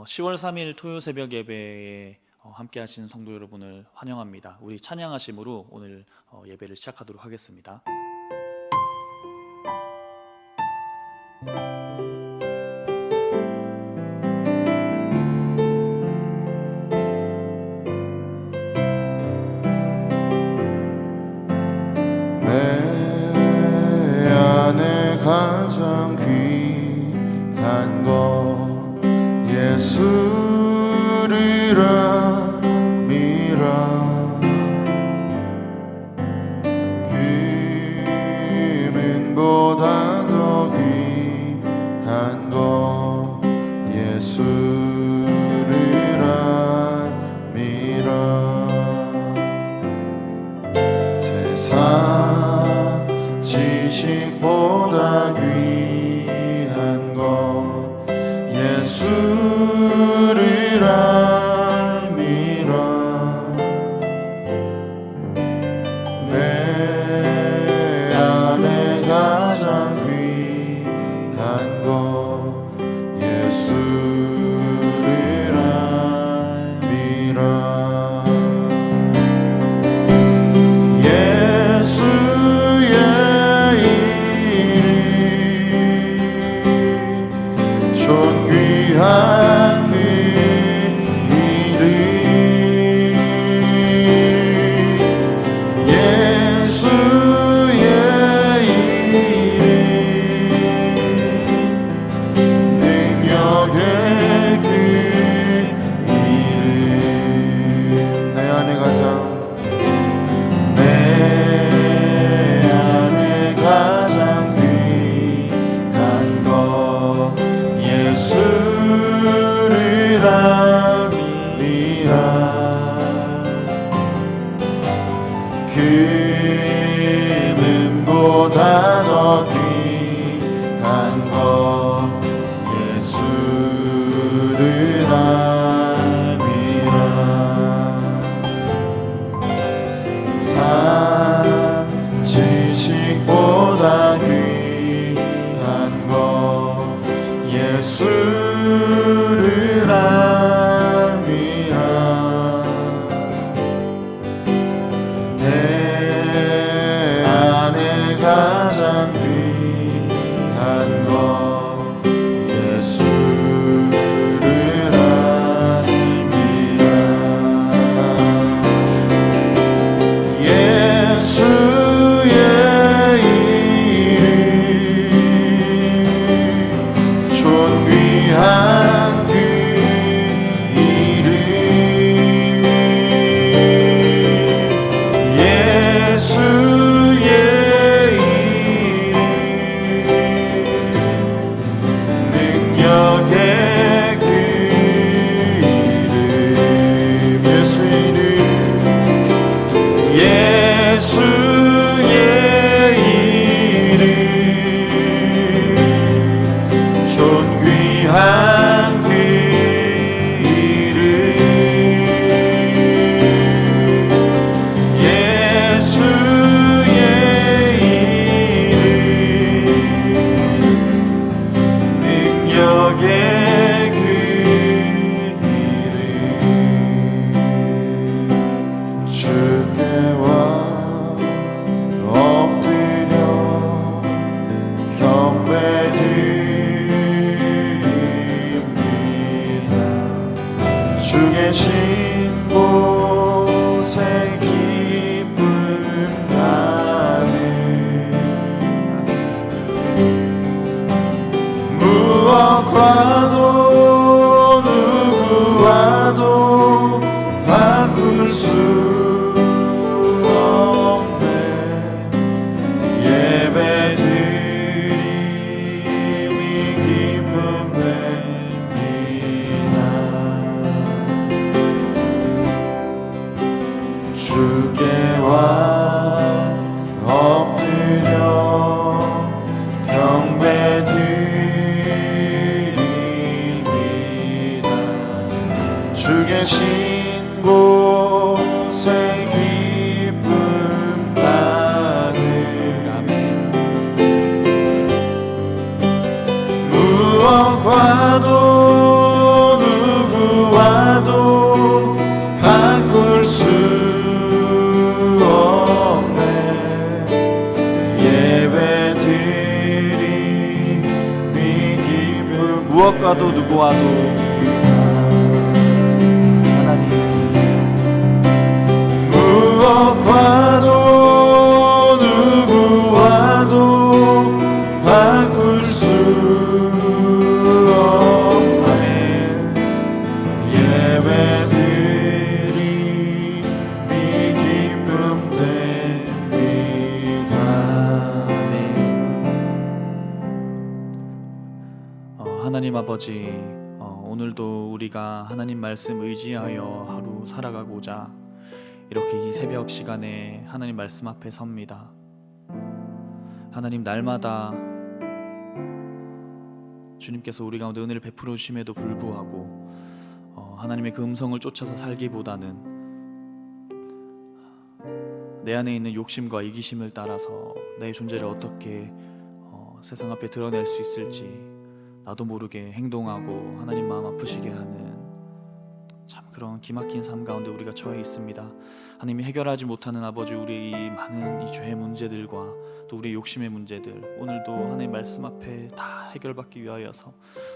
10월 3일 토요 새벽 예배에 함께 하신 성도 여러분을 환영합니다. 우리 찬양하심으로 오늘 예배를 시작하도록 하겠습니다. 내 안에 가장 귀한 것 예수리라 미라 기민보다 더 귀한 것 예수리라 미라 세상 지식보다 귀한 것 예수를 알미라 내 안에 가장 귀한 것 예수를 알미라 예수의 이름 존귀한 그 이름 예수의 이름 능력의 그 이름 내 안에 가장 내 안에 가장 귀한 것 예수를 알리라 금은보다 더 귀한 것 예수를 알리라 산 지식보다 귀한 것 예수를 알미라 내 안에 가장 귀한 것 예수를 알미라 예수의 이름 존귀한 그 이름 예수의 이름 능력의 그 이름 예수 이름 예수의 이름 존귀한 그 이름 예수의 이름 능력의 그 이름 주께 와 엎드려 경배드립니다 주 계신 곳에 기쁨 가득 무엇과도 누구와도 바꿀 수 없네 예배드림이 기쁨 됩니다 주께 와 엎드려 경배드립니다 주 계신 곳에 기쁨 가득 무엇과도 누구와도 하나님 무엇과도 누구와도 바꿀 수 없네. 예배드리 네 기쁨 됩니다. 하나님 아버지, 오늘도 우리가 하나님 말씀 의지하여 하루 살아가고자 이렇게 이 새벽 시간에 하나님 말씀 앞에 섭니다. 하나님, 날마다 주님께서 우리 가운데 은혜를 베풀어 주심에도 불구하고 하나님의 그 음성을 쫓아서 살기보다는 내 안에 있는 욕심과 이기심을 따라서 내 존재를 어떻게 세상 앞에 드러낼 수 있을지 나도 모르게 행동하고 하나님 마음 아프시게 하는 참 그런 기막힌 삶 가운데 우리가 처해 있습니다. 하나님이 해결하지 못하는 아버지, 우리의 이 많은 이 죄의 문제들과 또 우리의 욕심의 문제들, 오늘도 하나님 말씀 앞에 다 해결받기 위하여서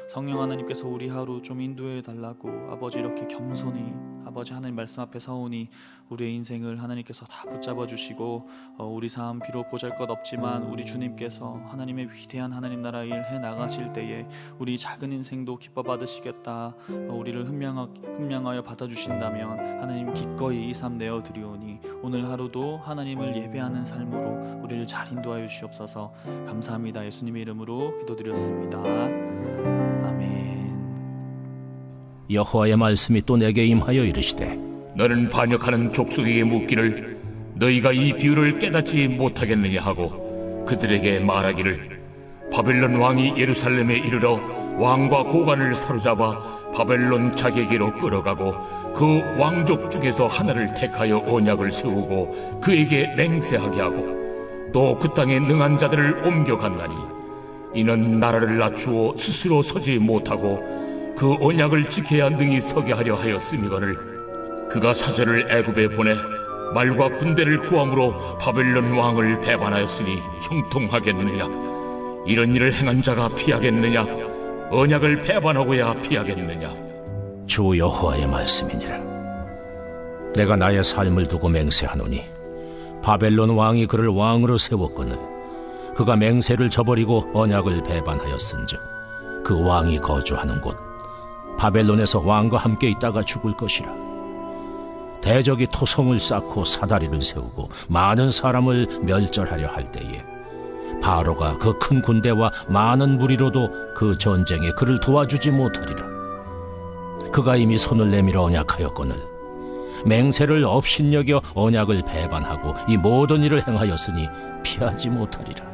성령 하나님께서 우리 하루 좀 인도해 달라고 아버지 이렇게 겸손히 아버지 하나님 말씀 앞에 서오니 우리의 인생을 하나님께서 다 붙잡아 주시고 우리 삶 비록 보잘것없지만 우리 주님께서 하나님의 위대한 하나님 나라 일 해 나가실 때에 우리 작은 인생도 기뻐 받으시겠다, 우리를 흠량하여 받아주신다면 하나님 기꺼이 이 삶 내어드리오니 오늘 하루도 하나님을 예배하는 삶으로 우리를 잘 인도하여 주시옵소서. 감사합니다. 예수님의 이름으로 기도드렸습니다. 아멘. 여호와의 말씀이 또 내게 임하여 이르시되 너는 반역하는 족속에게 묻기를 너희가 이 비유를 깨닫지 못하겠느냐 하고 그들에게 말하기를 바벨론 왕이 예루살렘에 이르러 왕과 고관을 사로잡아 바벨론 자기에게로 끌어가고 그 왕족 중에서 하나를 택하여 언약을 세우고 그에게 맹세하게 하고 또 그 땅에 능한 자들을 옮겨갔나니 이는 나라를 낮추어 스스로 서지 못하고 그 언약을 지켜야 능히 서게 하려 하였음이거늘 그가 사절을 애굽에 보내 말과 군대를 구함으로 바벨론 왕을 배반하였으니 형통하겠느냐? 이런 일을 행한 자가 피하겠느냐? 언약을 배반하고야 피하겠느냐? 주 여호와의 말씀이니라. 내가 나의 삶을 두고 맹세하노니 바벨론 왕이 그를 왕으로 세웠거늘 그가 맹세를 저버리고 언약을 배반하였은즉 그 왕이 거주하는 곳 바벨론에서 왕과 함께 있다가 죽을 것이라. 대적이 토성을 쌓고 사다리를 세우고 많은 사람을 멸절하려 할 때에 바로가 그 큰 군대와 많은 무리로도 그 전쟁에 그를 도와주지 못하리라. 그가 이미 손을 내밀어 언약하였거늘 맹세를 업신여겨 언약을 배반하고 이 모든 일을 행하였으니 피하지 못하리라.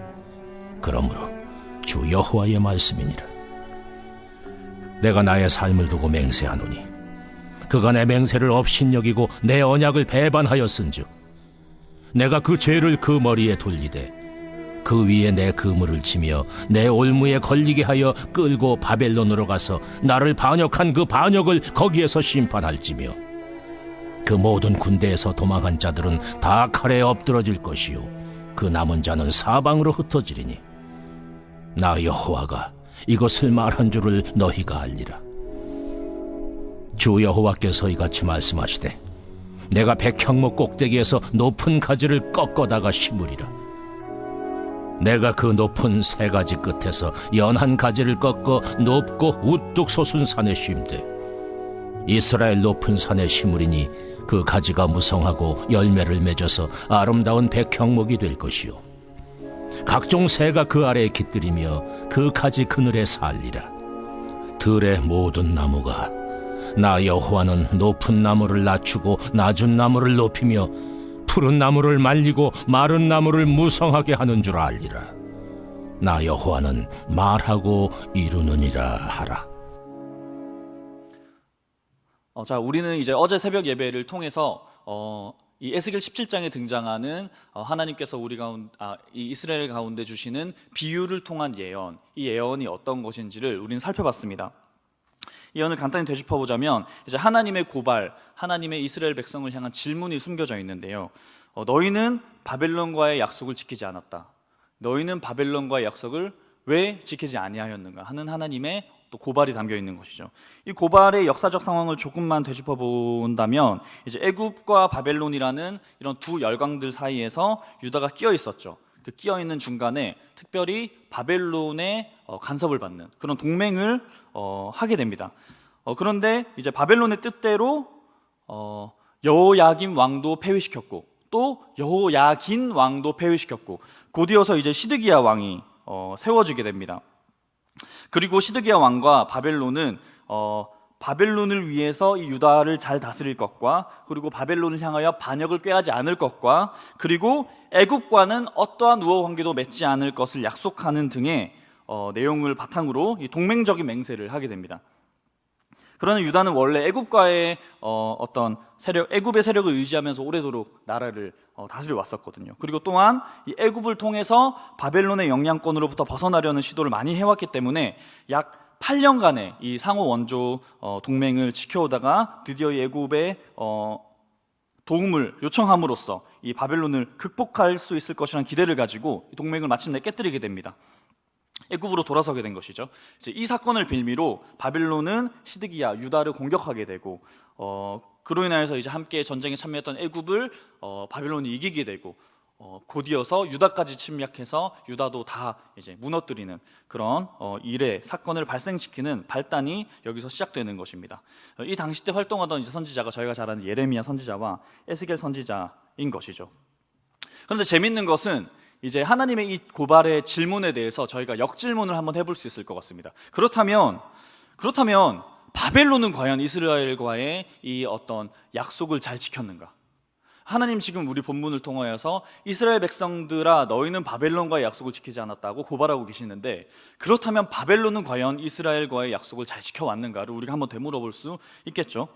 그러므로 주 여호와의 말씀이니라. 내가 나의 삶을 두고 맹세하노니 그가 내 맹세를 업신여기고 내 언약을 배반하였은즉 내가 그 죄를 그 머리에 돌리되 그 위에 내 그물을 치며 내 올무에 걸리게 하여 끌고 바벨론으로 가서 나를 반역한 그 반역을 거기에서 심판할지며 그 모든 군대에서 도망한 자들은 다 칼에 엎드러질 것이요 그 남은 자는 사방으로 흩어지리니 나 여호와가 이것을 말한 줄을 너희가 알리라. 주 여호와께서 이같이 말씀하시되 내가 백향목 꼭대기에서 높은 가지를 꺾어다가 심으리라. 내가 그 높은 세 가지 끝에서 연한 가지를 꺾어 높고 우뚝 솟은 산에 심되 이스라엘 높은 산에 심으리니 그 가지가 무성하고 열매를 맺어서 아름다운 백향목이 될 것이요 각종 새가 그 아래에 깃들이며 그 가지 그늘에 살리라. 들의 모든 나무가 나 여호와는 높은 나무를 낮추고 낮은 나무를 높이며 푸른 나무를 말리고 마른 나무를 무성하게 하는 줄 알리라. 나 여호와는 말하고 이루느니라 하라. 자, 우리는 이제 어제 새벽 예배를 통해서 이 에스겔 17장에 등장하는 하나님께서 우리 가운데 이 이스라엘 가운데 주시는 비유를 통한 예언, 이 예언이 어떤 것인지를 우리는 살펴봤습니다. 이 예언을 간단히 되짚어보자면 이제 하나님의 고발, 하나님의 이스라엘 백성을 향한 질문이 숨겨져 있는데요. 너희는 바벨론과의 약속을 지키지 않았다. 너희는 바벨론과의 약속을 왜 지키지 아니하였는가 하는 하나님의 또 고발이 담겨 있는 것이죠. 이 고발의 역사적 상황을 조금만 되짚어 본다면 이제 애굽과 바벨론이라는 이런 두 열강들 사이에서 유다가 끼어 있었죠. 그 끼어 있는 중간에 특별히 바벨론의 간섭을 받는 그런 동맹을 하게 됩니다. 그런데 이제 바벨론의 뜻대로 여호야김 왕도 폐위시켰고 또 여호야긴 왕도 폐위시켰고 곧이어서 이제 시드기야 왕이 세워지게 됩니다. 그리고 시드기야 왕과 바벨론은 바벨론을 위해서 이 유다를 잘 다스릴 것과 그리고 바벨론을 향하여 반역을 꾀하지 않을 것과 그리고 애굽과는 어떠한 우호 관계도 맺지 않을 것을 약속하는 등의 내용을 바탕으로 이 동맹적인 맹세를 하게 됩니다. 그러나 유다는 원래 애굽과의 어떤 세력, 애굽의 세력을 의지하면서 오래도록 나라를 다스려 왔었거든요. 그리고 또한 이 애굽을 통해서 바벨론의 영향권으로부터 벗어나려는 시도를 많이 해왔기 때문에 약 8년간의 이 상호 원조 동맹을 지켜오다가 드디어 이 애굽의 도움을 요청함으로써 이 바벨론을 극복할 수 있을 것이라는 기대를 가지고 이 동맹을 마침내 깨뜨리게 됩니다. 애굽으로 돌아서게 된 것이죠. 이제 이 사건을 빌미로 바벨론은 시드기야 유다를 공격하게 되고 그로 인하여서 이제 함께 전쟁에 참여했던 애굽을 바벨론이 이기게 되고 곧이어서 유다까지 침략해서 유다도 다 이제 무너뜨리는 그런 일의 사건을 발생시키는 발단이 여기서 시작되는 것입니다. 이 당시 때 활동하던 이제 선지자가 저희가 잘 아는 예레미야 선지자와 에스겔 선지자인 것이죠. 그런데 재밌는 것은 이제 하나님의 이 고발의 질문에 대해서 저희가 역질문을 한번 해볼 수 있을 것 같습니다. 그렇다면 바벨론은 과연 이스라엘과의 이 어떤 약속을 잘 지켰는가? 하나님 지금 우리 본문을 통하여서 이스라엘 백성들아 너희는 바벨론과의 약속을 지키지 않았다고 고발하고 계시는데 그렇다면 바벨론은 과연 이스라엘과의 약속을 잘 지켜왔는가를 우리가 한번 되물어볼 수 있겠죠.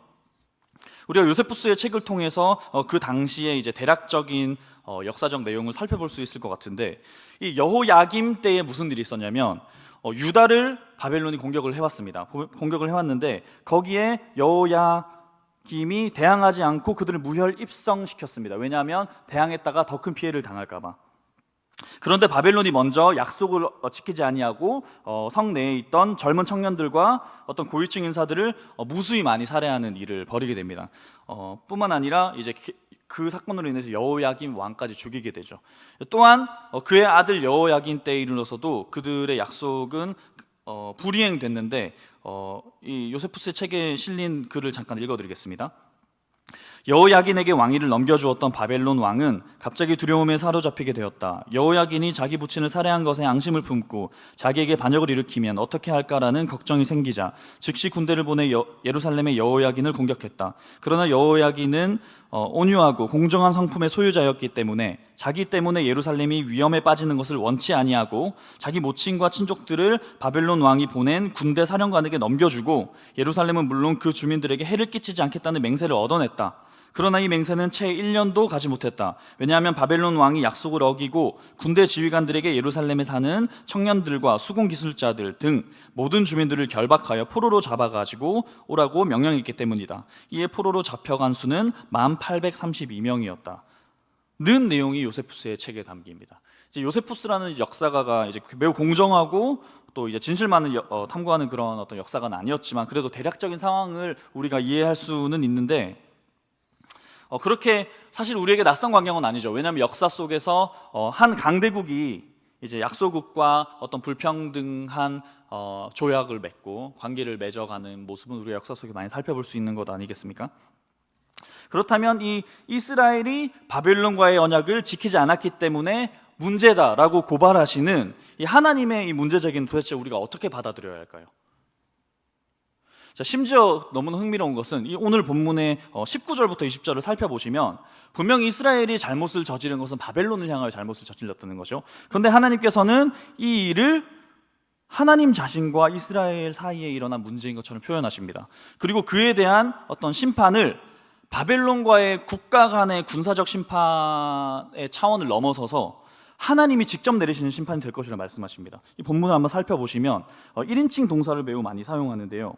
우리가 요세푸스의 책을 통해서 그 당시에 이제 대략적인 역사적 내용을 살펴볼 수 있을 것 같은데 이 여호야김 때에 무슨 일이 있었냐면 유다를 바벨론이 공격을 해왔습니다. 공격을 해왔는데 거기에 여호야김이 대항하지 않고 그들을 무혈 입성시켰습니다. 왜냐하면 대항했다가 더 큰 피해를 당할까 봐. 그런데 바벨론이 먼저 약속을 지키지 아니하고 성 내에 있던 젊은 청년들과 어떤 고위층 인사들을 무수히 많이 살해하는 일을 벌이게 됩니다. 뿐만 아니라 이제 그 사건으로 인해서 여호야김 왕까지 죽이게 되죠. 또한 그의 아들 여호야긴 때에 이르러서도 그들의 약속은 불이행됐는데 이 요세푸스의 책에 실린 글을 잠깐 읽어드리겠습니다. 여호야긴에게 왕위를 넘겨주었던 바벨론 왕은 갑자기 두려움에 사로잡히게 되었다. 여호야긴이 자기 부친을 살해한 것에 앙심을 품고 자기에게 반역을 일으키면 어떻게 할까라는 걱정이 생기자 즉시 군대를 보내 예루살렘의 여호야긴을 공격했다. 그러나 여호야긴은 온유하고 공정한 성품의 소유자였기 때문에 자기 때문에 예루살렘이 위험에 빠지는 것을 원치 아니하고 자기 모친과 친족들을 바벨론 왕이 보낸 군대 사령관에게 넘겨주고 예루살렘은 물론 그 주민들에게 해를 끼치지 않겠다는 맹세를 얻어냈다. 그러나 이 맹세는 채 1년도 가지 못했다. 왜냐하면 바벨론 왕이 약속을 어기고 군대 지휘관들에게 예루살렘에 사는 청년들과 수공기술자들 등 모든 주민들을 결박하여 포로로 잡아가지고 오라고 명령했기 때문이다. 이에 포로로 잡혀간 수는 1832명이었다. 는 내용이 요세푸스의 책에 담깁니다. 이제 요세푸스라는 역사가가 이제 매우 공정하고 또 이제 진실만을 탐구하는 그런 어떤 역사가는 아니었지만 그래도 대략적인 상황을 우리가 이해할 수는 있는데 그렇게 사실 우리에게 낯선 광경은 아니죠. 왜냐하면 역사 속에서 한 강대국이 이제 약소국과 어떤 불평등한 조약을 맺고 관계를 맺어가는 모습은 우리가 역사 속에 많이 살펴볼 수 있는 것 아니겠습니까? 그렇다면 이 이스라엘이 바벨론과의 언약을 지키지 않았기 때문에 문제다라고 고발하시는 이 하나님의 이 문제제기는 도대체 우리가 어떻게 받아들여야 할까요? 자, 심지어 너무나 흥미로운 것은 이 오늘 본문의 19절부터 20절을 살펴보시면 분명히 이스라엘이 잘못을 저지른 것은 바벨론을 향하여 잘못을 저질렀다는 거죠. 그런데 하나님께서는 이 일을 하나님 자신과 이스라엘 사이에 일어난 문제인 것처럼 표현하십니다. 그리고 그에 대한 어떤 심판을 바벨론과의 국가 간의 군사적 심판의 차원을 넘어서서 하나님이 직접 내리시는 심판이 될 것이라 말씀하십니다. 이 본문을 한번 살펴보시면 1인칭 동사를 매우 많이 사용하는데요.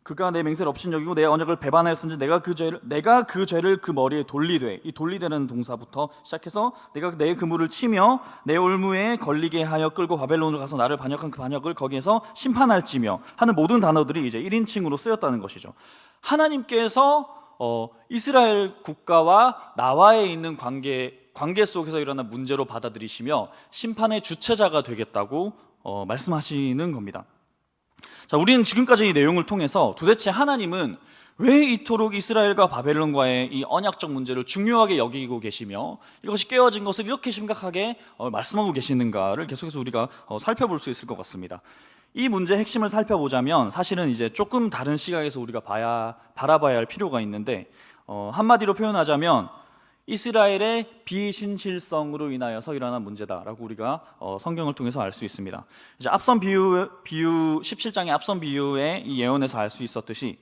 그가 내 맹세를 업신여기고 내 언약을 배반하였은지 내가 그 죄를 그 머리에 돌리되, 이 돌리되는 동사부터 시작해서 내가 내 그물을 치며 내 올무에 걸리게 하여 끌고 바벨론으로 가서 나를 반역한 그 반역을 거기에서 심판할지며 하는 모든 단어들이 이제 1인칭으로 쓰였다는 것이죠. 하나님께서 이스라엘 국가와 나와의 있는 관계 속에서 일어난 문제로 받아들이시며 심판의 주체자가 되겠다고 말씀하시는 겁니다. 자, 우리는 지금까지 이 내용을 통해서 도대체 하나님은 왜 이토록 이스라엘과 바벨론과의 이 언약적 문제를 중요하게 여기고 계시며 이것이 깨어진 것을 이렇게 심각하게 말씀하고 계시는가를 계속해서 우리가 살펴볼 수 있을 것 같습니다. 이 문제의 핵심을 살펴보자면 사실은 이제 조금 다른 시각에서 우리가 바라봐야 할 필요가 있는데, 한마디로 표현하자면 이스라엘의 비신실성으로 인하여서 일어난 문제다라고 우리가 성경을 통해서 알 수 있습니다. 이제 앞선 비유 17장의 앞선 비유의 이 예언에서 알 수 있었듯이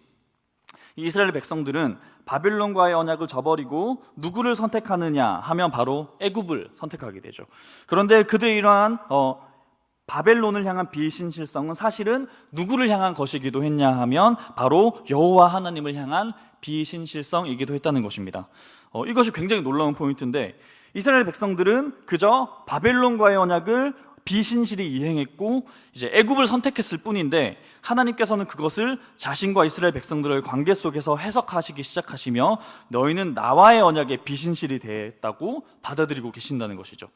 이 이스라엘 백성들은 바빌론과의 언약을 저버리고 누구를 선택하느냐 하면 바로 애굽을 선택하게 되죠. 그런데 그들의 이러한 바벨론을 향한 비신실성은 사실은 누구를 향한 것이기도 했냐 하면 바로 여호와 하나님을 향한 비신실성이기도 했다는 것입니다. 이것이 굉장히 놀라운 포인트인데, 이스라엘 백성들은 그저 바벨론과의 언약을 비신실히 이행했고 이제 애굽을 선택했을 뿐인데, 하나님께서는 그것을 자신과 이스라엘 백성들의 관계 속에서 해석하시기 시작하시며 너희는 나와의 언약에 비신실이 됐다고 받아들이고 계신다는 것이죠.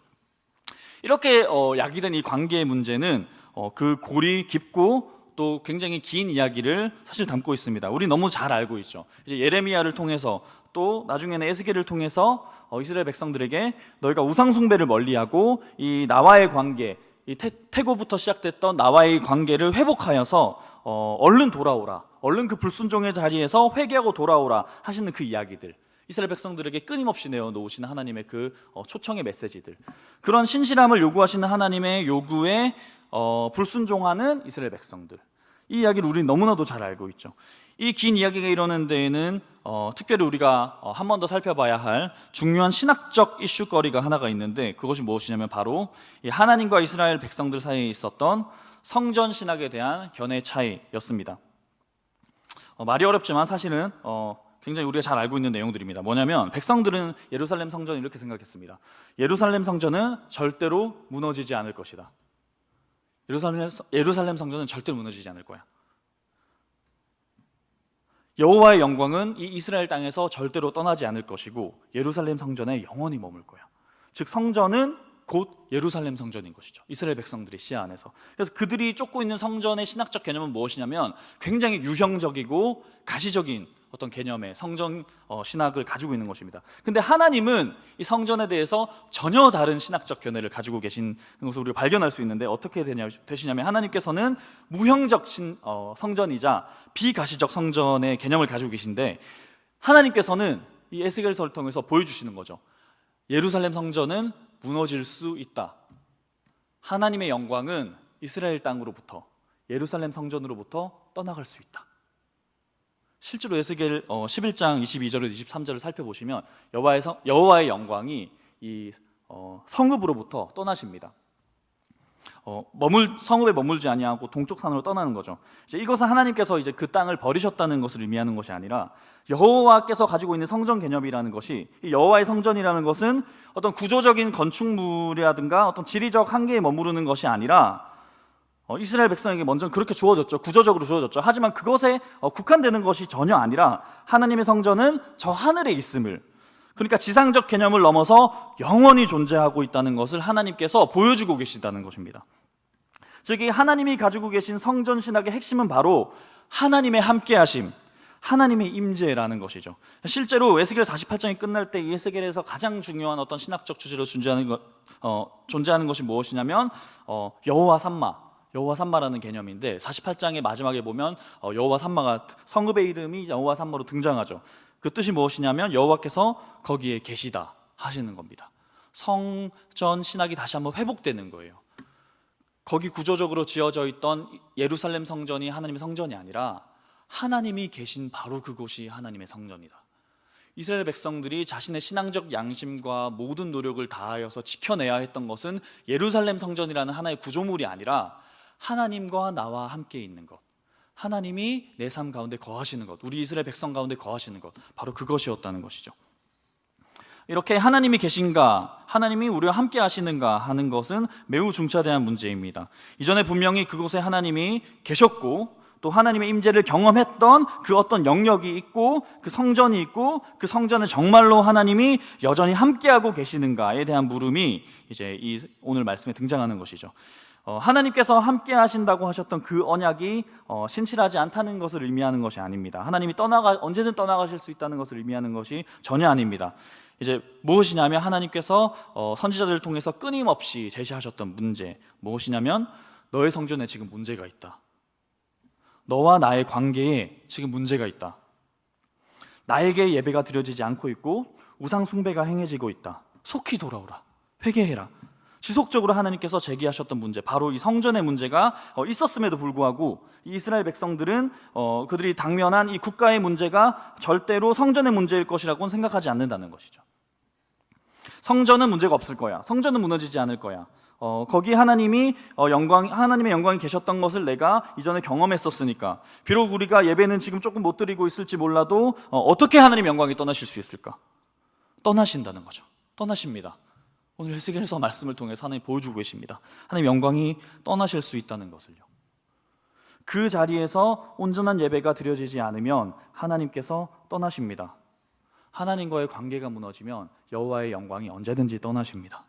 이렇게 야기된 이 관계의 문제는 그 골이 깊고 또 굉장히 긴 이야기를 사실 담고 있습니다. 우리 너무 잘 알고 있죠. 이제 예레미야를 통해서 또 나중에는 에스겔을 통해서 이스라엘 백성들에게 너희가 우상 숭배를 멀리하고 이 나와의 관계, 이 태고부터 시작됐던 나와의 관계를 회복하여서 얼른 돌아오라, 얼른 그 불순종의 자리에서 회개하고 돌아오라 하시는 그 이야기들, 이스라엘 백성들에게 끊임없이 내어놓으시는 하나님의 그 초청의 메시지들, 그런 신실함을 요구하시는 하나님의 요구에 불순종하는 이스라엘 백성들, 이 이야기를 우리는 너무나도 잘 알고 있죠. 이 긴 이야기가 이루는 데에는 특별히 우리가 한 번 더 살펴봐야 할 중요한 신학적 이슈거리가 하나가 있는데, 그것이 무엇이냐면 바로 이 하나님과 이스라엘 백성들 사이에 있었던 성전 신학에 대한 견해 차이였습니다. 말이 어렵지만 사실은 굉장히 우리가 잘 알고 있는 내용들입니다. 뭐냐면 백성들은 예루살렘 성전을 이렇게 생각했습니다. 예루살렘 성전은 절대로 무너지지 않을 것이다. 예루살렘 성전은 절대로 무너지지 않을 거야. 여호와의 영광은 이 이스라엘 땅에서 절대로 떠나지 않을 것이고 예루살렘 성전에 영원히 머물 거야. 즉 성전은 곧 예루살렘 성전인 것이죠. 이스라엘 백성들의 시야 안에서. 그래서 그들이 쫓고 있는 성전의 신학적 개념은 무엇이냐면 굉장히 유형적이고 가시적인 어떤 개념의 성전 신학을 가지고 있는 것입니다. 근데 하나님은 이 성전에 대해서 전혀 다른 신학적 견해를 가지고 계신 것을 우리가 발견할 수 있는데, 어떻게 되시냐면 하나님께서는 무형적 성전이자 비가시적 성전의 개념을 가지고 계신데, 하나님께서는 이 에스겔서를 통해서 보여주시는 거죠. 예루살렘 성전은 무너질 수 있다. 하나님의 영광은 이스라엘 땅으로부터, 예루살렘 성전으로부터 떠나갈 수 있다. 실제로 에스겔 11장 22절에서 23절을 살펴보시면 여호와의 영광이 이 성읍으로부터 떠나십니다. 성읍에 머물지 아니하고 동쪽 산으로 떠나는 거죠. 이것은 하나님께서 이제 그 땅을 버리셨다는 것을 의미하는 것이 아니라, 여호와께서 가지고 있는 성전 개념이라는 것이, 이 여호와의 성전이라는 것은 어떤 구조적인 건축물이라든가 어떤 지리적 한계에 머무르는 것이 아니라 이스라엘 백성에게 먼저 그렇게 주어졌죠. 구조적으로 주어졌죠. 하지만 그것에 국한되는 것이 전혀 아니라 하나님의 성전은 저 하늘에 있음을, 그러니까 지상적 개념을 넘어서 영원히 존재하고 있다는 것을 하나님께서 보여주고 계시다는 것입니다. 즉 이 하나님이 가지고 계신 성전 신학의 핵심은 바로 하나님의 함께하심, 하나님의 임재라는 것이죠. 실제로 에스겔 48장이 끝날 때 이 에스겔에서 가장 중요한 어떤 신학적 주제로 존재하는 것이 무엇이냐면 여호와 삼마라는 개념인데, 48장의 마지막에 보면 여호와 삼마가, 성읍의 이름이 여호와 삼마로 등장하죠. 그 뜻이 무엇이냐면 여호와께서 거기에 계시다 하시는 겁니다. 성전 신학이 다시 한번 회복되는 거예요. 거기 구조적으로 지어져 있던 예루살렘 성전이 하나님의 성전이 아니라 하나님이 계신 바로 그곳이 하나님의 성전이다. 이스라엘 백성들이 자신의 신앙적 양심과 모든 노력을 다하여서 지켜내야 했던 것은 예루살렘 성전이라는 하나의 구조물이 아니라 하나님과 나와 함께 있는 것, 하나님이 내 삶 가운데 거하시는 것, 우리 이스라엘 백성 가운데 거하시는 것, 바로 그것이었다는 것이죠. 이렇게 하나님이 계신가, 하나님이 우리와 함께 하시는가 하는 것은 매우 중차대한 문제입니다. 이전에 분명히 그곳에 하나님이 계셨고 또 하나님의 임재를 경험했던 그 어떤 영역이 있고 그 성전이 있고 그 성전에 정말로 하나님이 여전히 함께하고 계시는가에 대한 물음이 이제 이 오늘 말씀에 등장하는 것이죠. 하나님께서 함께 하신다고 하셨던 그 언약이 신실하지 않다는 것을 의미하는 것이 아닙니다. 하나님이 언제든 떠나가실 수 있다는 것을 의미하는 것이 전혀 아닙니다. 이제 무엇이냐면 하나님께서 선지자들을 통해서 끊임없이 제시하셨던 문제, 무엇이냐면 너의 성전에 지금 문제가 있다. 너와 나의 관계에 지금 문제가 있다. 나에게 예배가 드려지지 않고 있고 우상 숭배가 행해지고 있다. 속히 돌아오라. 회개해라. 지속적으로 하나님께서 제기하셨던 문제, 바로 이 성전의 문제가 있었음에도 불구하고 이 이스라엘 백성들은 그들이 당면한 이 국가의 문제가 절대로 성전의 문제일 것이라고는 생각하지 않는다는 것이죠. 성전은 문제가 없을 거야. 성전은 무너지지 않을 거야. 거기 하나님의 영광이 계셨던 것을 내가 이전에 경험했었으니까, 비록 우리가 예배는 지금 조금 못 드리고 있을지 몰라도 어떻게 하나님의 영광이 떠나실 수 있을까? 떠나신다는 거죠. 떠나십니다. 오늘 에스겔서 말씀을 통해서 하나님 보여주고 계십니다. 하나님 영광이 떠나실 수 있다는 것을요. 그 자리에서 온전한 예배가 드려지지 않으면 하나님께서 떠나십니다. 하나님과의 관계가 무너지면 여호와의 영광이 언제든지 떠나십니다.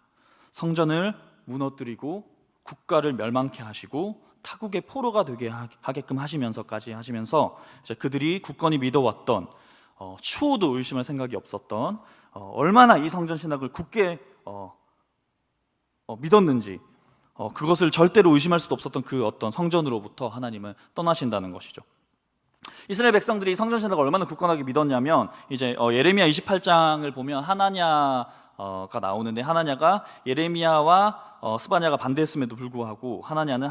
성전을 무너뜨리고 국가를 멸망케 하시고 타국의 포로가 되게 하게끔 하시면서까지 하시면서 이제 그들이 굳건히 믿어왔던 추호도 의심할 생각이 없었던 얼마나 이 성전 신학을 굳게 믿었는지 그것을 절대로 의심할 수도 없었던 그 어떤 성전으로부터 하나님은 떠나신다는 것이죠. 이스라엘 백성들이 성전 신학을 얼마나 굳건하게 믿었냐면 이제 예레미야 28장을 보면 하나냐가 나오는데, 하나냐가 예레미야와 스바냐가 반대했음에도 불구하고 하나냐는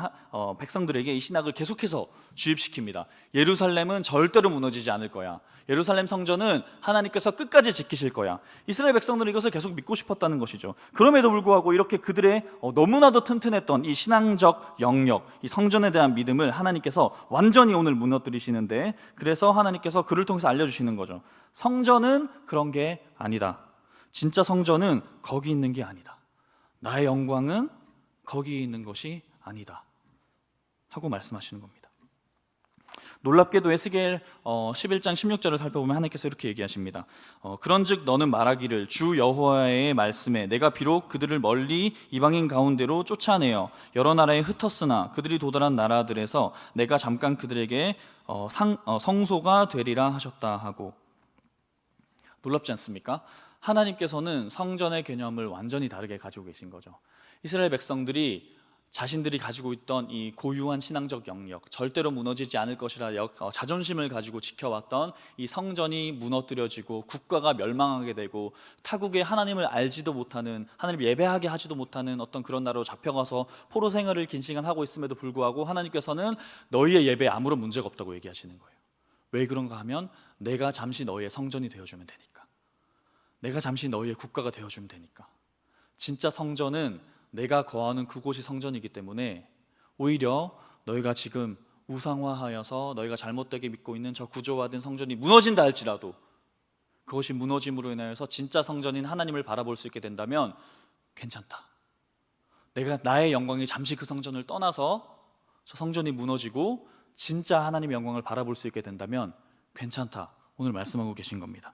백성들에게 이 신학을 계속해서 주입시킵니다. 예루살렘은 절대로 무너지지 않을 거야. 예루살렘 성전은 하나님께서 끝까지 지키실 거야. 이스라엘 백성들은 이것을 계속 믿고 싶었다는 것이죠. 그럼에도 불구하고 이렇게 그들의 너무나도 튼튼했던 이 신앙적 영역, 이 성전에 대한 믿음을 하나님께서 완전히 오늘 무너뜨리시는데, 그래서 하나님께서 그를 통해서 알려주시는 거죠. 성전은 그런 게 아니다. 진짜 성전은 거기 있는 게 아니다. 나의 영광은 거기 있는 것이 아니다 하고 말씀하시는 겁니다. 놀랍게도 에스겔 11장 16절을 살펴보면 하나님께서 이렇게 얘기하십니다. 그런즉 너는 말하기를 주 여호와의 말씀에 내가 비록 그들을 멀리 이방인 가운데로 쫓아내어 여러 나라에 흩었으나 그들이 도달한 나라들에서 내가 잠깐 그들에게 성소가 되리라 하셨다 하고. 놀랍지 않습니까? 하나님께서는 성전의 개념을 완전히 다르게 가지고 계신 거죠. 이스라엘 백성들이 자신들이 가지고 있던 이 고유한 신앙적 영역, 절대로 무너지지 않을 것이라 자존심을 가지고 지켜왔던 이 성전이 무너뜨려지고 국가가 멸망하게 되고 타국에 하나님을 알지도 못하는, 하나님 예배하게 하지도 못하는 어떤 그런 나라로 잡혀가서 포로 생활을 긴 시간 하고 있음에도 불구하고 하나님께서는 너희의 예배에 아무런 문제가 없다고 얘기하시는 거예요. 왜 그런가 하면 내가 잠시 너희의 성전이 되어주면 되니까, 내가 잠시 너희의 국가가 되어주면 되니까. 진짜 성전은 내가 거하는 그곳이 성전이기 때문에 오히려 너희가 지금 우상화하여서 너희가 잘못되게 믿고 있는 저 구조화된 성전이 무너진다 할지라도 그것이 무너짐으로 인하여서 진짜 성전인 하나님을 바라볼 수 있게 된다면 괜찮다. 내가 나의 영광이 잠시 그 성전을 떠나서 저 성전이 무너지고 진짜 하나님의 영광을 바라볼 수 있게 된다면 괜찮다. 오늘 말씀하고 계신 겁니다.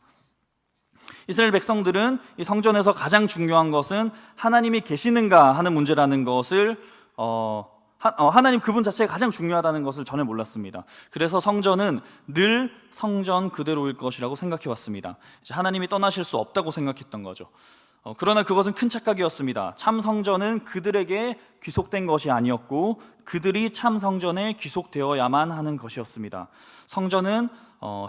이스라엘 백성들은 이 성전에서 가장 중요한 것은 하나님이 계시는가 하는 문제라는 것을 하나님 그분 자체가 가장 중요하다는 것을 전혀 몰랐습니다. 그래서 성전은 늘 성전 그대로일 것이라고 생각해 왔습니다. 하나님이 떠나실 수 없다고 생각했던 거죠. 그러나 그것은 큰 착각이었습니다. 참 성전은 그들에게 귀속된 것이 아니었고 그들이 참 성전에 귀속되어야만 하는 것이었습니다. 성전은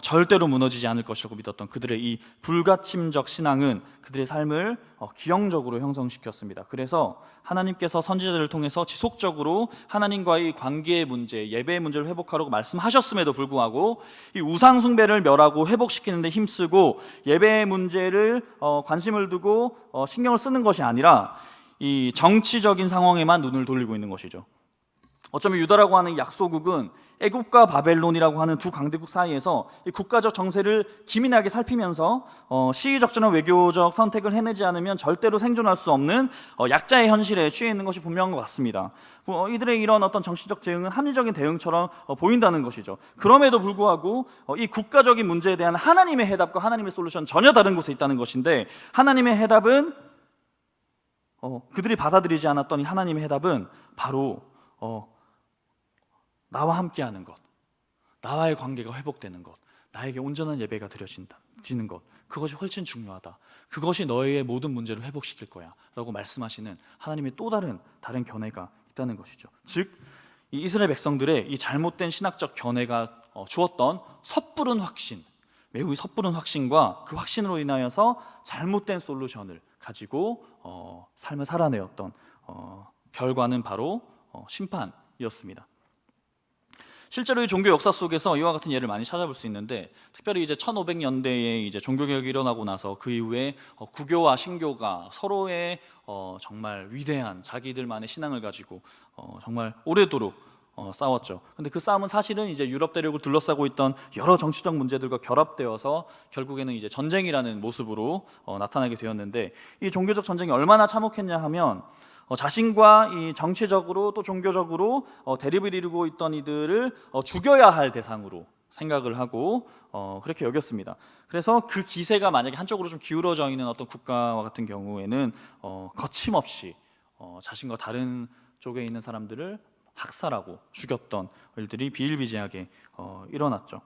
절대로 무너지지 않을 것이라고 믿었던 그들의 이 불가침적 신앙은 그들의 삶을 기형적으로 형성시켰습니다. 그래서 하나님께서 선지자들을 통해서 지속적으로 하나님과의 관계의 문제, 예배의 문제를 회복하라고 말씀하셨음에도 불구하고 이 우상 숭배를 멸하고 회복시키는 데 힘쓰고 예배의 문제를 관심을 두고 신경을 쓰는 것이 아니라 이 정치적인 상황에만 눈을 돌리고 있는 것이죠. 어쩌면 유다라고 하는 약소국은 애굽과 바벨론이라고 하는 두 강대국 사이에서 이 국가적 정세를 기민하게 살피면서 시의적절한 외교적 선택을 해내지 않으면 절대로 생존할 수 없는 약자의 현실에 취해 있는 것이 분명한 것 같습니다. 이들의 이런 어떤 정치적 대응은 합리적인 대응처럼 보인다는 것이죠. 그럼에도 불구하고 이 국가적인 문제에 대한 하나님의 해답과 하나님의 솔루션 전혀 다른 곳에 있다는 것인데, 하나님의 해답은 그들이 받아들이지 않았던 이 하나님의 해답은 바로 나와 함께하는 것, 나와의 관계가 회복되는 것, 나에게 온전한 예배가 드려지는 것, 그것이 훨씬 중요하다. 그것이 너의 모든 문제를 회복시킬 거야 라고 말씀하시는 하나님의 또 다른 견해가 있다는 것이죠. 즉, 이 이스라엘 백성들의 이 잘못된 신학적 견해가 주었던 섣부른 확신, 매우 섣부른 확신과 그 확신으로 인하여서 잘못된 솔루션을 가지고 삶을 살아내었던 결과는 바로 심판이었습니다. 실제로 이 종교 역사 속에서 이와 같은 예를 많이 찾아볼 수 있는데, 특별히 이제 1500년대에 이제 종교개혁이 일어나고 나서 그 이후에 구교와 신교가 서로의 정말 위대한 자기들만의 신앙을 가지고 정말 오래도록 싸웠죠. 근데 그 싸움은 사실은 이제 유럽 대륙을 둘러싸고 있던 여러 정치적 문제들과 결합되어서 결국에는 이제 전쟁이라는 모습으로 나타나게 되었는데, 이 종교적 전쟁이 얼마나 참혹했냐 하면 자신과 이 정치적으로 또 종교적으로 대립을 이루고 있던 이들을 죽여야 할 대상으로 생각을 하고 그렇게 여겼습니다. 그래서 그 기세가 만약에 한쪽으로 좀 기울어져 있는 어떤 국가와 같은 경우에는 거침없이 자신과 다른 쪽에 있는 사람들을 학살하고 죽였던 일들이 비일비재하게 일어났죠.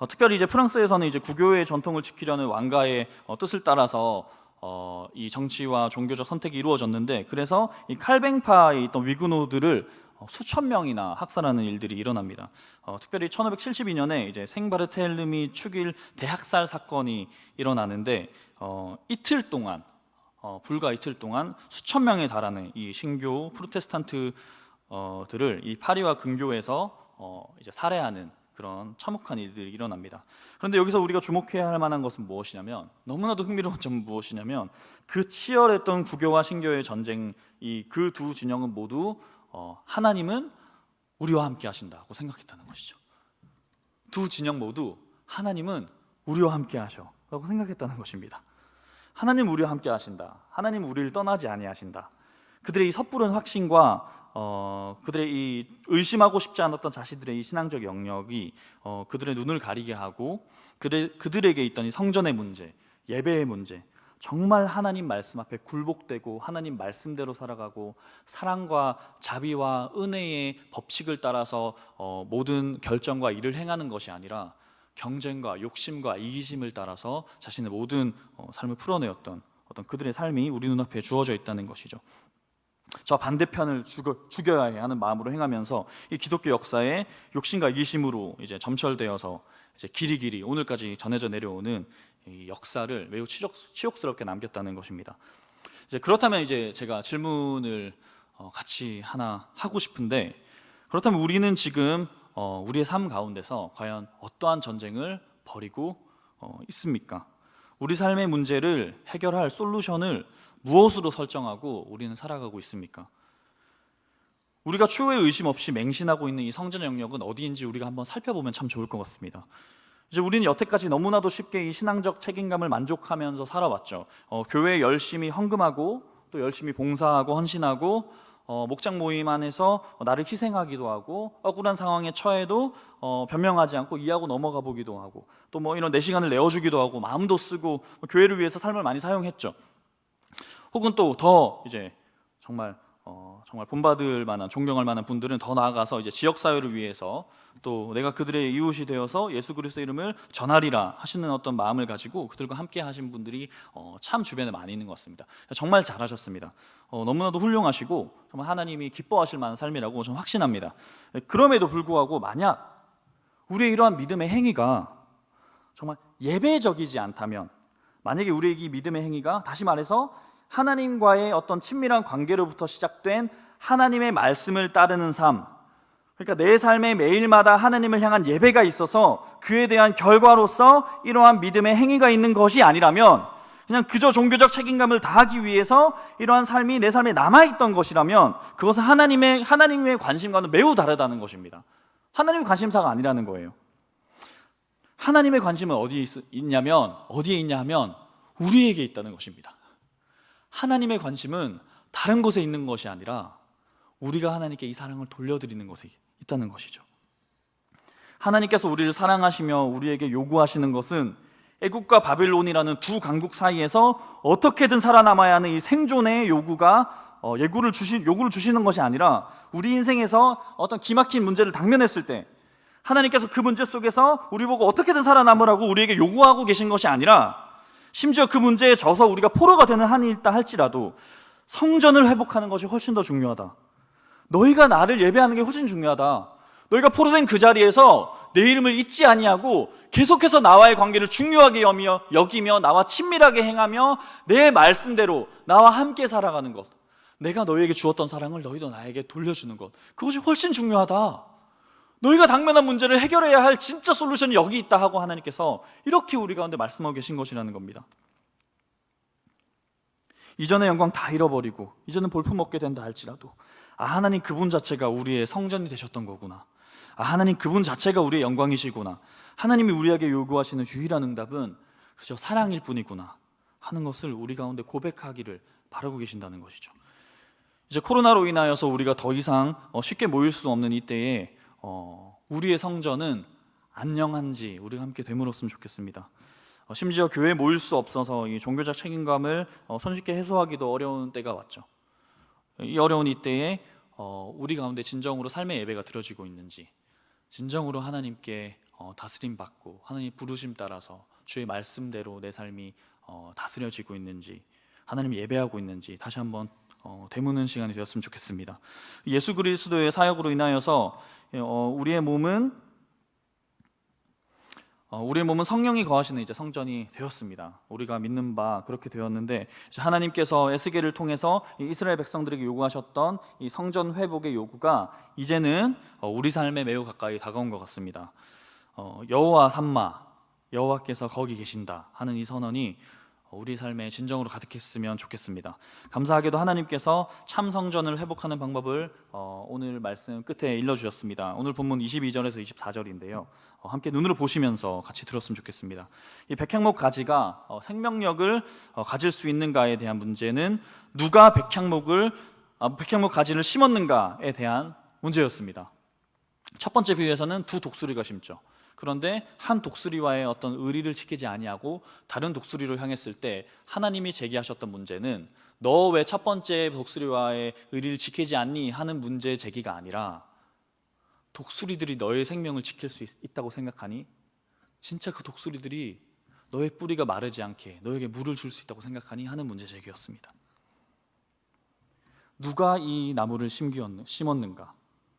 특별히 이제 프랑스에서는 이제 구교의 전통을 지키려는 왕가의 뜻을 따라서 이 정치와 종교적 선택이 이루어졌는데, 그래서 이 칼뱅파에 있던 위그노들을 수천 명이나 학살하는 일들이 일어납니다. 특별히 1572년에 이제 생바르텔르미 축일 대학살 사건이 일어나는데 이틀 동안 불과 이틀 동안 수천 명에 달하는 이 신교 프로테스탄트들을 이 파리와 근교에서 이제 살해하는 그런 참혹한 일들이 일어납니다. 그런데 여기서 우리가 주목해야 할 만한 것은 무엇이냐면, 너무나도 흥미로운 점은 무엇이냐면, 그 치열했던 구교와 신교의 전쟁, 이 그 두 진영은 모두 하나님은 우리와 함께 하신다고 생각했다는 것이죠. 두 진영 모두 하나님은 우리와 함께 하셔라고 생각했다는 것입니다. 하나님 우리와 함께 하신다, 하나님 우리를 떠나지 아니하신다. 그들의 이 섣부른 확신과 그들의 이 의심하고 싶지 않았던 자신들의 이 신앙적 영역이 그들의 눈을 가리게 하고 그들에게 있던 이 성전의 문제, 예배의 문제, 정말 하나님 말씀 앞에 굴복되고 하나님 말씀대로 살아가고 사랑과 자비와 은혜의 법칙을 따라서 모든 결정과 일을 행하는 것이 아니라 경쟁과 욕심과 이기심을 따라서 자신의 모든 삶을 풀어내었던 어떤 그들의 삶이 우리 눈앞에 주어져 있다는 것이죠. 저 반대편을 죽여야 하는 마음으로 행하면서 이 기독교 역사에 욕심과 이기심으로 이제 점철되어서 이제 길이 오늘까지 전해져 내려오는 이 역사를 매우 치욕스럽게 남겼다는 것입니다. 이제 그렇다면 이제 제가 질문을 같이 하나 하고 싶은데, 그렇다면 우리는 지금 우리의 삶 가운데서 과연 어떠한 전쟁을 벌이고 있습니까? 우리 삶의 문제를 해결할 솔루션을 무엇으로 설정하고 우리는 살아가고 있습니까? 우리가 추후에 의심 없이 맹신하고 있는 이 성전의 영역은 어디인지 우리가 한번 살펴보면 참 좋을 것 같습니다. 이제 우리는 여태까지 너무나도 쉽게 이 신앙적 책임감을 만족하면서 살아왔죠. 교회에 열심히 헌금하고 또 열심히 봉사하고 헌신하고 목장 모임 안에서 나를 희생하기도 하고 억울한 상황에 처해도 변명하지 않고 이해하고 넘어가 보기도 하고 또 뭐 이런 내 시간을 내어주기도 하고 마음도 쓰고 교회를 위해서 삶을 많이 사용했죠. 혹은 또 더 이제 정말 본받을 만한, 존경할 만한 분들은 더 나아가서 이제 지역 사회를 위해서 또 내가 그들의 이웃이 되어서 예수 그리스도 이름을 전하리라 하시는 어떤 마음을 가지고 그들과 함께 하신 분들이 참 주변에 많이 있는 것 같습니다. 정말 잘하셨습니다. 너무나도 훌륭하시고 정말 하나님이 기뻐하실 만한 삶이라고 저는 확신합니다. 그럼에도 불구하고 만약 우리의 이러한 믿음의 행위가 정말 예배적이지 않다면, 만약에 우리의 이 믿음의 행위가 다시 말해서 하나님과의 어떤 친밀한 관계로부터 시작된 하나님의 말씀을 따르는 삶, 그러니까 내 삶의 매일마다 하나님을 향한 예배가 있어서 그에 대한 결과로서 이러한 믿음의 행위가 있는 것이 아니라면, 그냥 그저 종교적 책임감을 다하기 위해서 이러한 삶이 내 삶에 남아있던 것이라면 그것은 하나님의 관심과는 매우 다르다는 것입니다. 하나님의 관심사가 아니라는 거예요. 하나님의 관심은 어디에 있냐 하면 우리에게 있다는 것입니다. 하나님의 관심은 다른 곳에 있는 것이 아니라 우리가 하나님께 이 사랑을 돌려드리는 것에 있다는 것이죠. 하나님께서 우리를 사랑하시며 우리에게 요구하시는 것은 애국과 바빌론이라는 두 강국 사이에서 어떻게든 살아남아야 하는 이 생존의 요구를 주시는 것이 아니라 우리 인생에서 어떤 기막힌 문제를 당면했을 때 하나님께서 그 문제 속에서 우리 보고 어떻게든 살아남으라고 우리에게 요구하고 계신 것이 아니라 심지어 그 문제에 져서 우리가 포로가 되는 한이 있다 할지라도 성전을 회복하는 것이 훨씬 더 중요하다. 너희가 나를 예배하는 게 훨씬 중요하다. 너희가 포로된 그 자리에서 내 이름을 잊지 아니하고 계속해서 나와의 관계를 중요하게 여기며 나와 친밀하게 행하며 내 말씀대로 나와 함께 살아가는 것, 내가 너희에게 주었던 사랑을 너희도 나에게 돌려주는 것, 그것이 훨씬 중요하다. 너희가 당면한 문제를 해결해야 할 진짜 솔루션이 여기 있다 하고 하나님께서 이렇게 우리 가운데 말씀하고 계신 것이라는 겁니다. 이전의 영광 다 잃어버리고 이제는 볼품없게 된다 할지라도 하나님 그분 자체가 우리의 성전이 되셨던 거구나. 하나님 그분 자체가 우리의 영광이시구나. 하나님이 우리에게 요구하시는 유일한 응답은 그저 사랑일 뿐이구나 하는 것을 우리 가운데 고백하기를 바라고 계신다는 것이죠. 이제 코로나로 인하여서 우리가 더 이상 쉽게 모일 수 없는 이때에 우리의 성전은 안녕한지 우리가 함께 되물었으면 좋겠습니다. 심지어 교회에 모일 수 없어서 이 종교적 책임감을 손쉽게 해소하기도 어려운 때가 왔죠. 이 어려운 이때에 우리 가운데 진정으로 삶의 예배가 드려지고 있는지, 진정으로 하나님께 다스림 받고 하나님 부르심 따라서 주의 말씀대로 내 삶이 다스려지고 있는지, 하나님 예배하고 있는지 다시 한번 되묻는 시간이 되었으면 좋겠습니다. 예수 그리스도의 사역으로 인하여서 우리의 몸은 성령이 거하시는 이제 성전이 되었습니다. 우리가 믿는 바 그렇게 되었는데, 하나님께서 에스겔을 통해서 이스라엘 백성들에게 요구하셨던 이 성전 회복의 요구가 이제는 우리 삶에 매우 가까이 다가온 것 같습니다. 여호와 삼마, 여호와께서 거기 계신다 하는 이 선언이 우리 삶에 진정으로 가득했으면 좋겠습니다. 감사하게도 하나님께서 참 성전을 회복하는 방법을 오늘 말씀 끝에 일러주셨습니다. 오늘 본문 22절에서 24절인데요. 함께 눈으로 보시면서 같이 들었으면 좋겠습니다. 이 백향목 가지가 생명력을 가질 수 있는가에 대한 문제는 누가 백향목 가지를 심었는가에 대한 문제였습니다. 첫 번째 비유에서는 두 독수리가 심죠. 그런데 한 독수리와의 어떤 의리를 지키지 아니하고 다른 독수리로 향했을 때 하나님이 제기하셨던 문제는 너 왜 첫 번째 독수리와의 의리를 지키지 않니 하는 문제 제기가 아니라, 독수리들이 너의 생명을 지킬 수 있다고 생각하니? 진짜 그 독수리들이 너의 뿌리가 마르지 않게 너에게 물을 줄 수 있다고 생각하니? 하는 문제 제기였습니다. 누가 이 나무를 심었는가?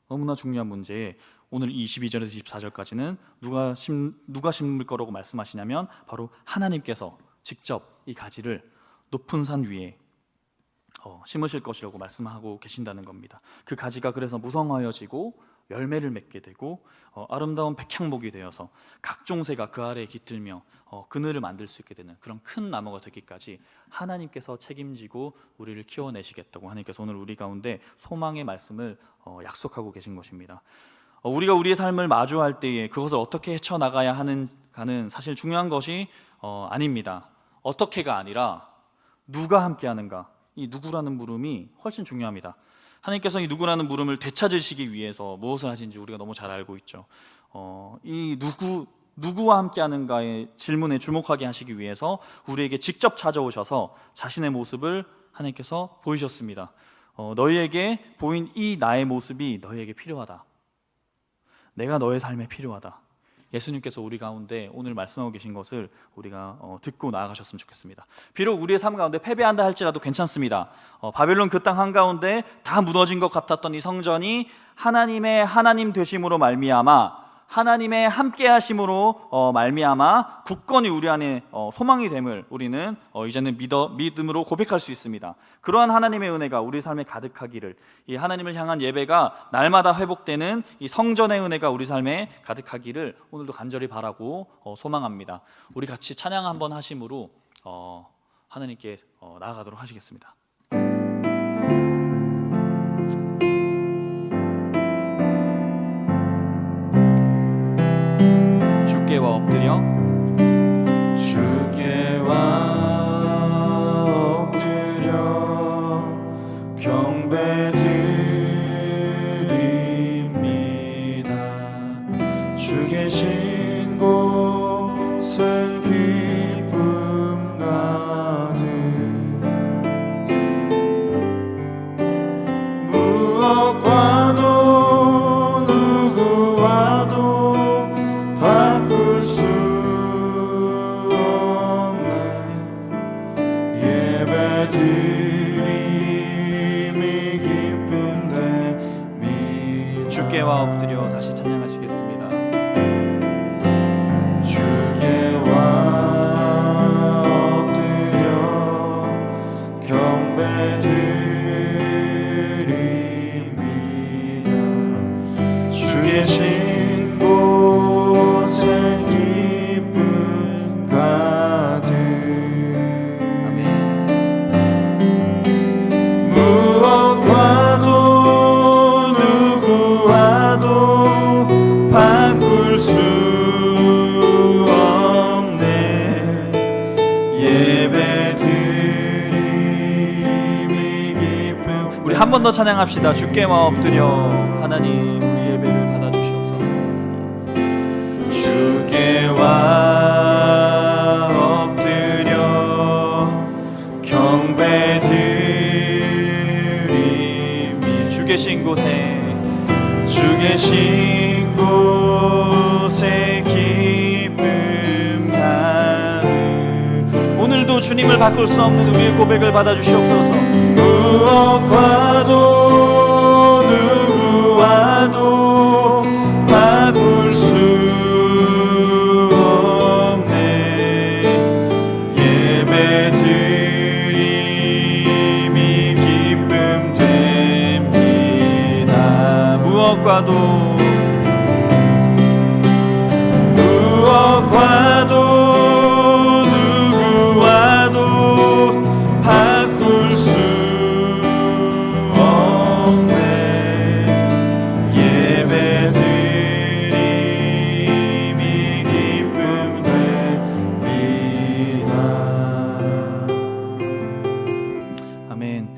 너무나 중요한 문제에 오늘 22절에서 24절까지는 누가 심을 거라고 말씀하시냐면 바로 하나님께서 직접 이 가지를 높은 산 위에 심으실 것이라고 말씀하고 계신다는 겁니다. 그 가지가 그래서 무성하여지고 열매를 맺게 되고 아름다운 백향목이 되어서 각종 새가 그 아래에 깃들며 그늘을 만들 수 있게 되는 그런 큰 나무가 되기까지 하나님께서 책임지고 우리를 키워내시겠다고 하나님께서 오늘 우리 가운데 소망의 말씀을 약속하고 계신 것입니다. 우리가 우리의 삶을 마주할 때에 그것을 어떻게 헤쳐나가야 하는가는 사실 중요한 것이 아닙니다. 어떻게가 아니라 누가 함께하는가, 이 누구라는 물음이 훨씬 중요합니다. 하나님께서 이 누구라는 물음을 되찾으시기 위해서 무엇을 하신지 우리가 너무 잘 알고 있죠. 이 누구와 함께하는가의 질문에 주목하게 하시기 위해서 우리에게 직접 찾아오셔서 자신의 모습을 하나님께서 보이셨습니다. 너희에게 보인 이 나의 모습이 너희에게 필요하다. 내가 너의 삶에 필요하다. 예수님께서 우리 가운데 오늘 말씀하고 계신 것을 우리가 듣고 나아가셨으면 좋겠습니다. 비록 우리의 삶 가운데 패배한다 할지라도 괜찮습니다. 바벨론 그 땅 한가운데 다 무너진 것 같았던 이 성전이 하나님의 하나님 되심으로 말미암아, 하나님의 함께하심으로 말미암아 굳건히 우리 안에 소망이 됨을 우리는 이제는 믿음으로 고백할 수 있습니다. 그러한 하나님의 은혜가 우리 삶에 가득하기를, 이 하나님을 향한 예배가 날마다 회복되는 이 성전의 은혜가 우리 삶에 가득하기를 오늘도 간절히 바라고 소망합니다. 우리 같이 찬양 한번 하심으로 하나님께 나아가도록 하시겠습니다. 엎드려 경배드립니다. 주 계신 곳은 기쁨 가득 무엇과도 누구와도 바꿀 수 없네. 예배드림이 기쁨 됨이 주께와 엎드려 다시 찬양하시겠습니다. 주께와 엎드려 경배드립니다. 주 계신 곳에 기쁨 가득 아멘. 무엇과도 누구와도 바꿀 수 없네. 예배드림이 기쁨. 우리 한 번 더 찬양합시다. 주께와 엎드려 하나님 우리 예배를 받아주시옵소서. 주께와 엎드려 경배드림이 주 계신 곳에 주 계신 곳에 기쁨 가득 오늘도 주님을 바꿀 수 없는 우리의 고백을 받아주시옵소서. 무엇과도 누구와도 바꿀 수 없네. 예배드림이 기쁨 됩니다. 무엇과도 누구와도 바꿀 수 없네. 예배드림이 기쁨 됩니다. 아멘.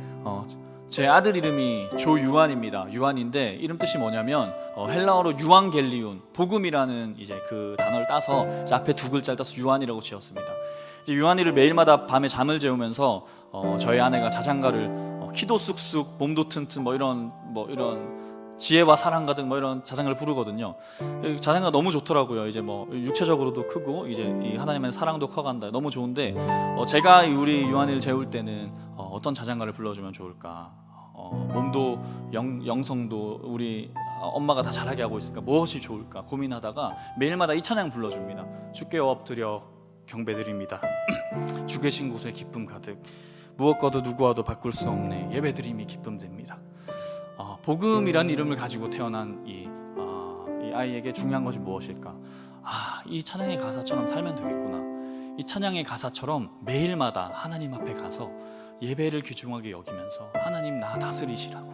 제 아들 이름이 조유한입니다. 유한인데 이름 뜻이 뭐냐면 헬라어로 유앙겔리온, 복음이라는 이제 그 단어를 따서 이제 앞에 두 글자를 따서 유한이라고 지었습니다. 이제 유한이를 매일마다 밤에 잠을 재우면서 저희 아내가 자장가를 키도 쑥쑥 몸도 튼튼 뭐 이런 지혜와 사랑 가득 뭐 이런 자장가를 부르거든요. 자장가 너무 좋더라고요. 이제 뭐 육체적으로도 크고 이제 이 하나님의 사랑도 커간다. 너무 좋은데 제가 우리 유한이를 재울 때는 어떤 자장가를 불러주면 좋을까? 몸도 영성도 우리 엄마가 다 잘하게 하고 있으니까 무엇이 좋을까 고민하다가 매일마다 이 찬양 불러줍니다. 주께 엎드려 경배드립니다. 주 계신 곳에 기쁨 가득 무엇과도 누구와도 바꿀 수 없네. 예배드림이 기쁨됩니다. 복음이라는 이름을 가지고 태어난 이 아이에게 중요한 것이 무엇일까? 이 찬양의 가사처럼 살면 되겠구나. 이 찬양의 가사처럼 매일마다 하나님 앞에 가서 예배를 귀중하게 여기면서 하나님 나 다스리시라고,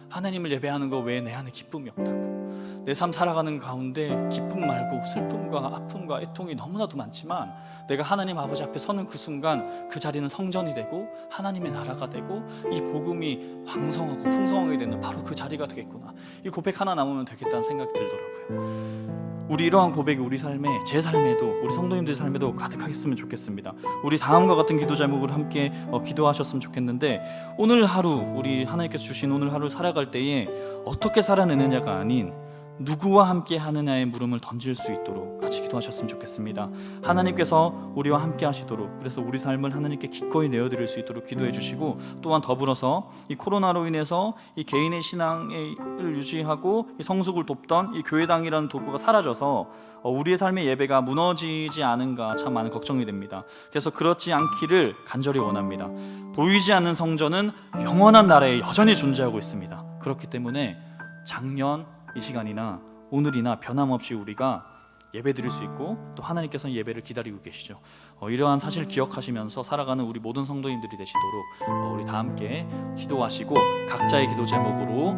하나님을 예배하는 거 외에 내 안에 기쁨이 없다고, 내 삶 살아가는 가운데 기쁨 말고 슬픔과 아픔과 애통이 너무나도 많지만 내가 하나님 아버지 앞에 서는 그 순간 그 자리는 성전이 되고 하나님의 나라가 되고 이 복음이 왕성하고 풍성하게 되는 바로 그 자리가 되겠구나. 이 고백 하나 남으면 되겠다는 생각이 들더라고요. 우리 이러한 고백이 우리 삶에, 제 삶에도, 우리 성도님들 삶에도 가득하겠으면 좋겠습니다. 우리 다음과 같은 기도 제목을 함께 기도하셨으면 좋겠는데, 오늘 하루 우리 하나님께서 주신 오늘 하루 살아갈 때에 어떻게 살아내느냐가 아닌 누구와 함께 하느냐의 물음을 던질 수 있도록 같이 기도하셨으면 좋겠습니다. 하나님께서 우리와 함께 하시도록, 그래서 우리 삶을 하나님께 기꺼이 내어드릴 수 있도록 기도해 주시고, 또한 더불어서 이 코로나로 인해서 이 개인의 신앙을 유지하고 이 성숙을 돕던 이 교회당이라는 도구가 사라져서 우리의 삶의 예배가 무너지지 않은가 참 많은 걱정이 됩니다. 그래서 그렇지 않기를 간절히 원합니다. 보이지 않는 성전은 영원한 나라에 여전히 존재하고 있습니다. 그렇기 때문에 작년 이 시간이나 오늘이나 변함없이 우리가 예배 드릴 수 있고 또 하나님께서는 예배를 기다리고 계시죠. 이러한 사실을 기억하시면서 살아가는 우리 모든 성도님들이 되시도록 우리 다 함께 기도하시고 각자의 기도 제목으로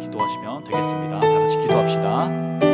기도하시면 되겠습니다. 다 같이 기도합시다.